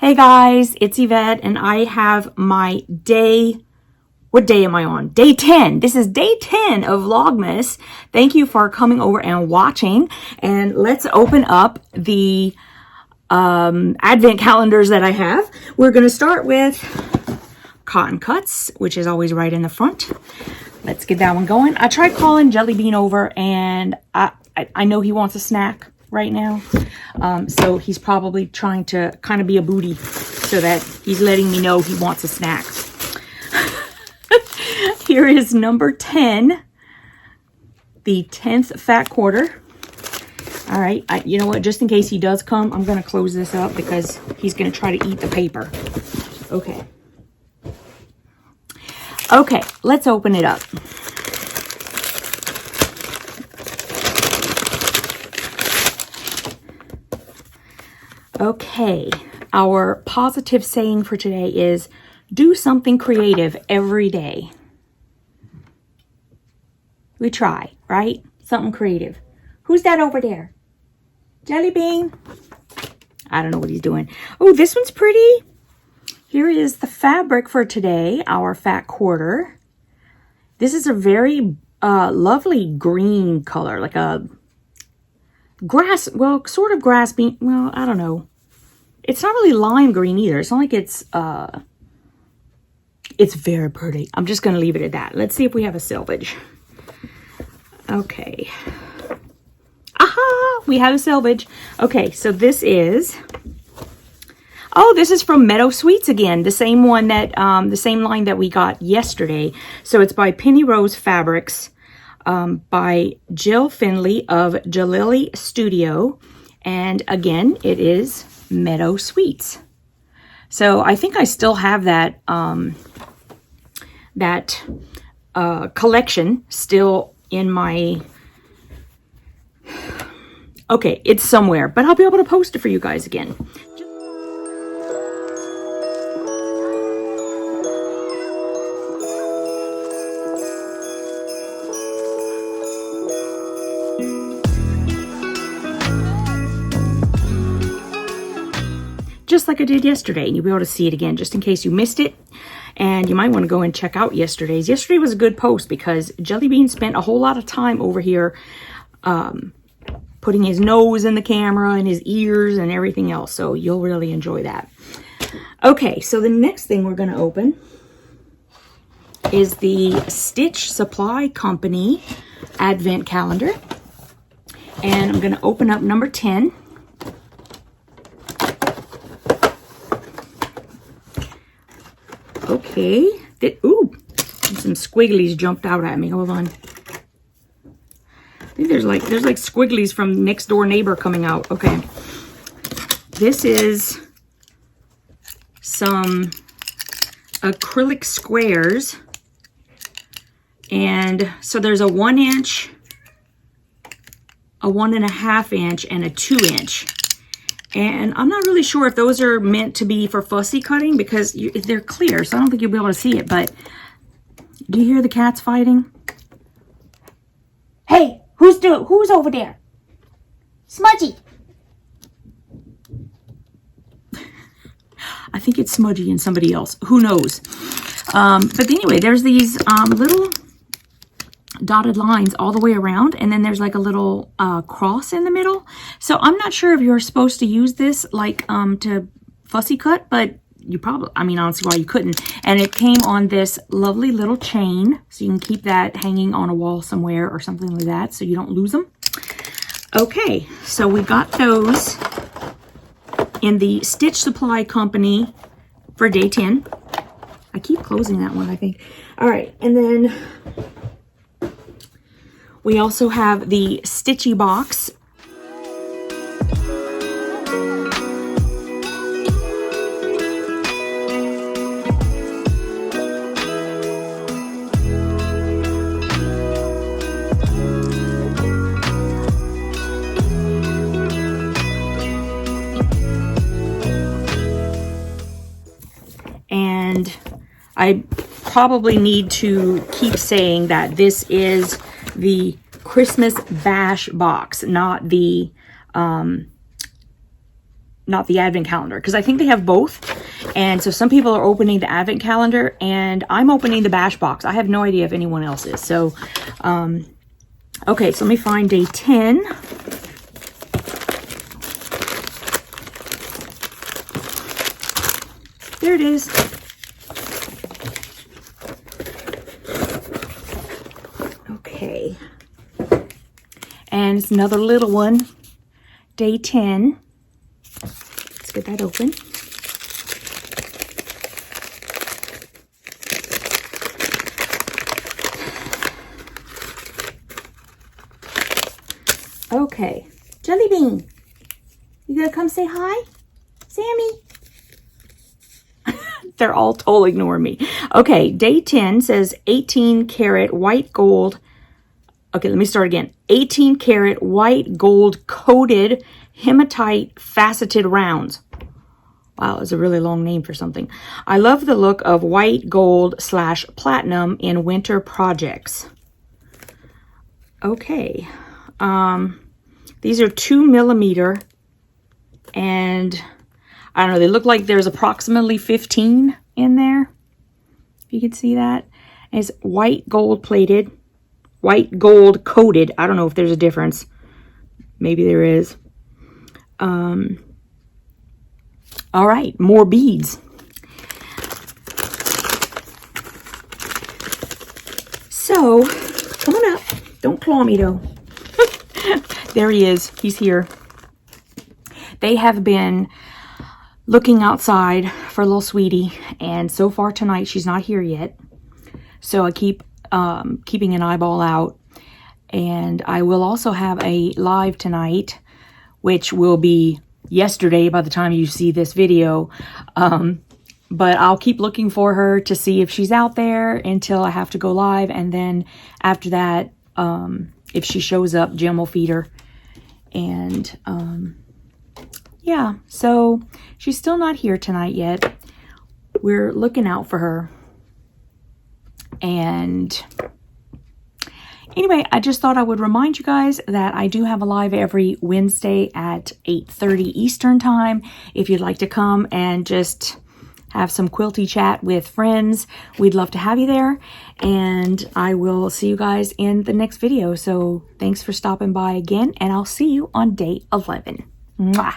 Hey guys, it's Yvette and I have my what day am I on? Day 10. This is day 10 of Vlogmas. Thank you for coming over and watching. And let's open up the advent calendars that I have. We're going to start with cotton cuts, which is always right in the front. Let's get that one going. I tried calling Jellybean over and I know he wants a snack right now. So he's probably trying to kind of be a booty so that he's letting me know he wants a snack. Here is number 10, the 10th fat quarter. All right, you know what? Just in case he does come, I'm going to close this up because he's going to try to eat the paper. Okay. Okay, let's open it up. Okay, our positive saying for today is do something creative every day. We try, right? Something creative. Who's that over there? Jellybean? I don't know what he's doing. Oh, this one's pretty. Here is the fabric for today, our fat quarter. This is a very lovely green color, like a grass, well, sort of grass bean. Well, I don't know. It's not really lime green either. It's not like it's very pretty. I'm just going to leave it at that. Let's see if we have a selvage. Okay. Aha! We have a selvage. Okay, so this is... Oh, this is from Meadow Sweets again. The same one that, the same line that we got yesterday. So it's by Penny Rose Fabrics, by Jill Finley of Jalili Studio. And again, it is Meadow Sweets. So I think I still have that, collection still in my... Okay, it's somewhere, but I'll be able to post it for you guys again. Just like I did yesterday, and you'll be able to see it again just in case you missed it. And you might want to go and check out yesterday's. Yesterday was a good post because Jellybean spent a whole lot of time over here putting his nose in the camera and his ears and everything else. So you'll really enjoy that. Okay, so the next thing we're going to open is the Stitch Supply Company Advent Calendar. And I'm going to open up number 10. Okay. Ooh, some squigglies jumped out at me. Hold on. I think there's like squigglies from next door neighbor coming out. Okay. This is some acrylic squares. And so there's a 1 inch, a 1.5 inch, and a 2 inch. And I'm not really sure if those are meant to be for fussy cutting because they're clear, so I don't think you'll be able to see it. But do you hear the cats fighting? Hey, who's over there? Smudgy. I think it's Smudgy and somebody else. Who knows? But anyway, there's these little dotted lines all the way around, and then there's like a little cross in the middle. So I'm not sure if you're supposed to use this like to fussy cut, but you probably, I mean, honestly, why you couldn't. And it came on this lovely little chain, so you can keep that hanging on a wall somewhere or something like that so you don't lose them. Okay, so we got those in the Stitch Supply Company for day 10. I keep closing that one, I think. All right, and then we also have the Stitchy box. And I probably need to keep saying that this is the Christmas Bash box, not the not the advent calendar, because I think they have both. And so some people are opening the advent calendar, and I'm opening the bash box. I have no idea if anyone else is. So, okay, so let me find day 10. There it is. Okay. And it's another little one. Day 10. Let's get that open. Okay. Jellybean. You gonna come say hi? Sammy. They're all totally ignoring me. Okay, day 10 says 18 karat white gold. Okay, let me start again. 18 karat white gold coated hematite faceted rounds. Wow, it's a really long name for something. I love the look of white gold / platinum in winter projects. Okay. These are 2mm, and I don't know, they look like there's approximately 15 in there. If you can see that. And it's white gold plated, white gold coated. I don't know if there's a difference. Maybe there is. All right, more beads. So, come on up. Don't claw me though. There he is. He's here. They have been looking outside for little sweetie, and so far tonight she's not here yet. So I keep keeping an eyeball out, and I will also have a live tonight, which will be yesterday by the time you see this video. But I'll keep looking for her to see if she's out there until I have to go live, and then after that, if she shows up, Jim will feed her. And yeah, so she's still not here tonight yet. We're looking out for her. And anyway, I just thought I would remind you guys that I do have a live every Wednesday at 8:30 Eastern time. If you'd like to come and just have some quilty chat with friends, we'd love to have you there. And I will see you guys in the next video. So thanks for stopping by again, and I'll see you on day 11. Mwah!